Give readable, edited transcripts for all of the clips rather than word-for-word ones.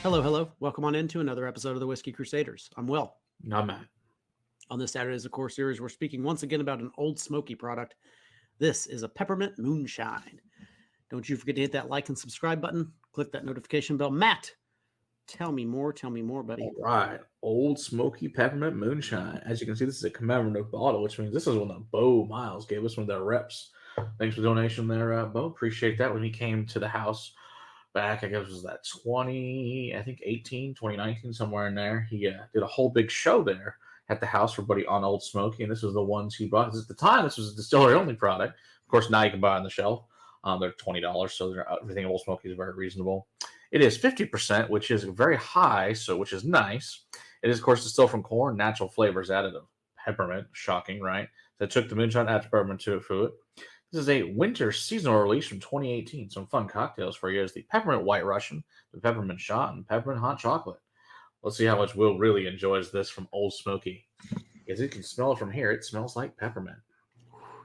Hello, hello. Welcome on into another episode of the Whiskey Crusaders. I'm Will. Not Matt. On this Saturday's the Core series, we're speaking once again about an Ole Smoky product. This is a Peppermint Moonshine. Don't you forget to hit that like and subscribe button. Click that notification bell. Matt, tell me more, buddy. All right. Ole Smoky Peppermint Moonshine. As you can see, this is a commemorative bottle, which means this is one that Bo Miles gave us, one of their reps. Thanks for the donation there, Bo. Appreciate that. When he came to the house back, I guess was that 2019, somewhere in there. He did a whole big show there at the house for buddy on Ole Smoky, and this was the ones he brought. At the time, this was a distillery-only product. Of course, now you can buy it on the shelf. They're $20, so everything at Ole Smoky is very reasonable. It is 50%, which is very high, which is nice. It is, of course, distilled from corn, natural flavors added of peppermint. Shocking, right? So I took the moonshine, added peppermint to it. This is a winter seasonal release from 2018. Some fun cocktails for you is the Peppermint White Russian, the Peppermint Shot, and Peppermint Hot Chocolate. Let's see how much Will really enjoys this from Ole Smoky. As you can smell it from here, it smells like peppermint.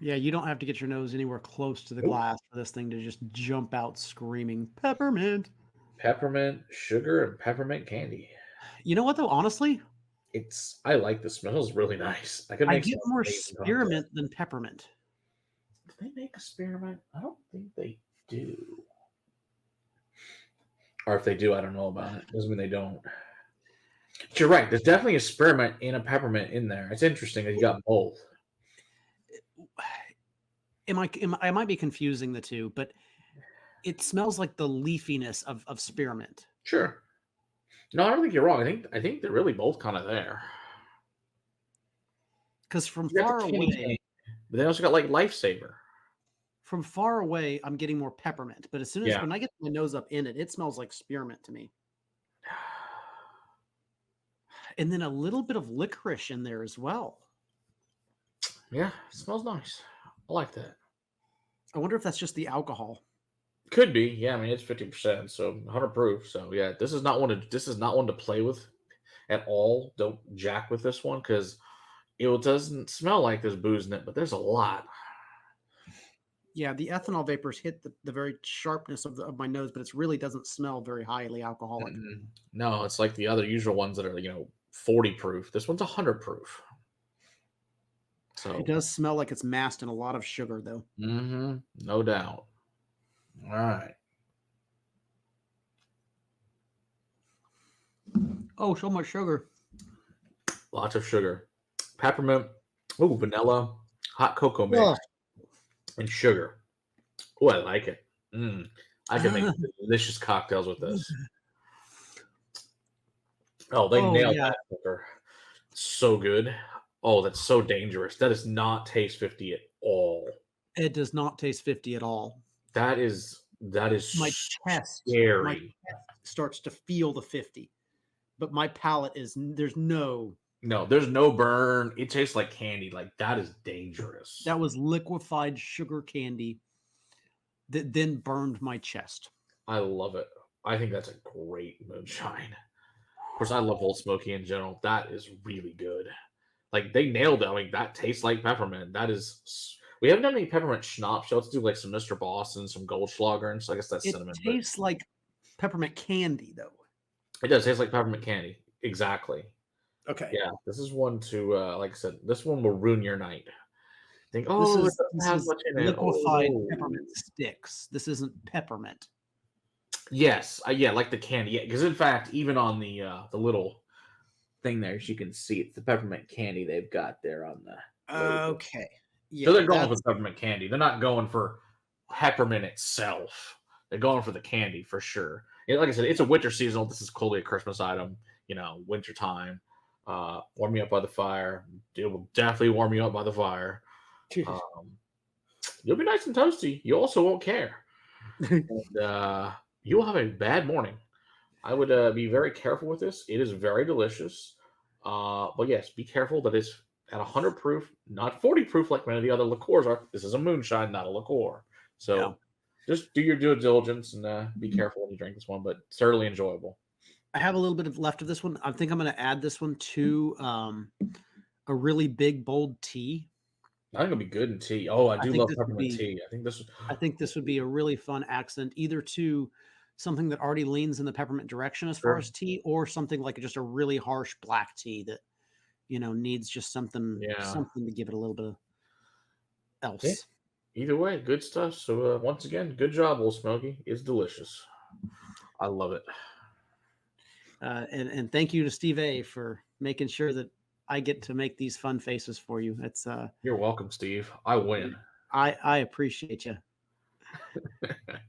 Yeah, you don't have to get your nose anywhere close to the glass for this thing to just jump out screaming, peppermint. Peppermint, sugar, and peppermint candy. You know what, though? Honestly, I like the smell. It smells really nice. I get more spearmint than peppermint. Do they make a spearmint? I don't think they do. Or if they do, I don't know about it. Doesn't mean they don't. But you're right. There's definitely a spearmint and a peppermint in there. It's interesting that you got both. I might be confusing the two, but it smells like the leafiness of spearmint. Sure. No, I don't think you're wrong. I think they're really both kind of there. Because from far away, but they also got like Lifesaver. From far away, I'm getting more peppermint. But as soon as when I get my nose up in it, it smells like spearmint to me. And then a little bit of licorice in there as well. Yeah, it smells nice. I like that. I wonder if that's just the alcohol. Could be. Yeah, I mean it's 50%, so 100 proof. So yeah, this is not one to play with at all. Don't jack with this one because it doesn't smell like there's booze in it, but there's a lot. Yeah, the ethanol vapors hit the very sharpness of my nose, but it really doesn't smell very highly alcoholic. Mm-hmm. No, it's like the other usual ones that are 40 proof. This one's 100 proof. So it does smell like it's masked in a lot of sugar, though. Mm-hmm. No doubt. All right. Oh, so much sugar. Lots of sugar. Peppermint. Oh, vanilla. Hot cocoa mix. And sugar. Oh, I like it. I can make delicious cocktails with this. Oh, they nailed that sugar. So good. Oh, that's so dangerous. That does not taste 50 at all. It does not taste 50 at all. That is my chest. Scary. My chest starts to feel the 50, but my palate there's no burn. It tastes like candy. Like that is dangerous. That was liquefied sugar candy that then burned my chest. I love it. I think that's a great moonshine. Of course, I love Ole Smoky in general. That is really good. Like they nailed it. I mean, that tastes like peppermint. We haven't done any peppermint schnapps. So let's do like some Mr. Boston, some Goldschlager, and so I guess that's cinnamon. It tastes like peppermint candy, though. It does taste like peppermint candy. Exactly. Okay. Yeah, this is one to like I said. This one will ruin your night. Think, this is liquefied peppermint sticks. This isn't peppermint. Yes, like the candy. Yeah, because in fact, even on the little thing there, as you can see, it's the peppermint candy they've got there on the. Okay. Yeah, so they're going for peppermint candy. They're not going for peppermint itself. They're going for the candy for sure. Like I said, it's a winter seasonal. This is clearly a Christmas item. Winter time. Warm me up by the fire. It will definitely warm you up by the fire. You'll be nice and toasty. You also won't care. And you will have a bad morning. I would be very careful with this. It is very delicious. But yes, be careful that it's at 100 proof, not 40 proof like many of the other liqueurs are. This is a moonshine, not a liqueur. So just do your due diligence and be careful when you drink this one, but certainly enjoyable. I have a little bit left of this one. I think I'm going to add this one to a really big, bold tea. I think it'll be good in tea. Oh, I do love peppermint tea. I think this would be something that already leans in the peppermint direction as far Sure. as tea, or something like just a really harsh black tea that needs just something Yeah. something to give it a little bit of Yeah. else. Either way, good stuff. So once again, good job, Old Smoky. It's delicious. I love it. And thank you to Steve A for making sure that I get to make these fun faces for you. It's You're welcome, Steve. I win. I appreciate you.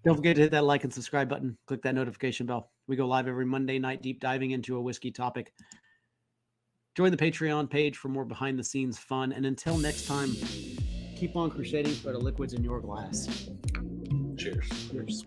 Don't forget to hit that like and subscribe button. Click that notification bell. We go live every Monday night, deep diving into a whiskey topic. Join the Patreon page for more behind the scenes fun. And until next time, keep on crusading for the liquids in your glass. Cheers. Cheers.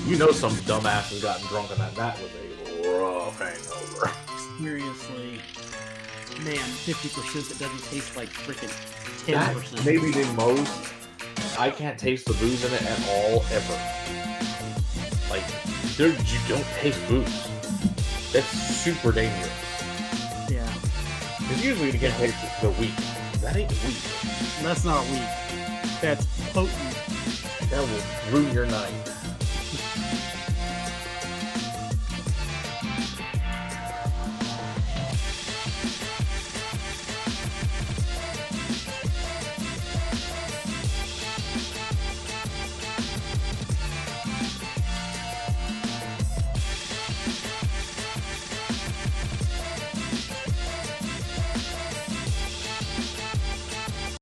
You know some dumbass has gotten drunk on that. That was a rough hangover. Seriously. Man, 50% that doesn't taste like freaking That 10%. maybe the most. I can't taste the booze in it at all, ever. Like, dude, you don't taste booze. That's super dangerous. Yeah. Because usually you can taste the wheat. That ain't wheat. That's not weak. That's potent. That will ruin your night.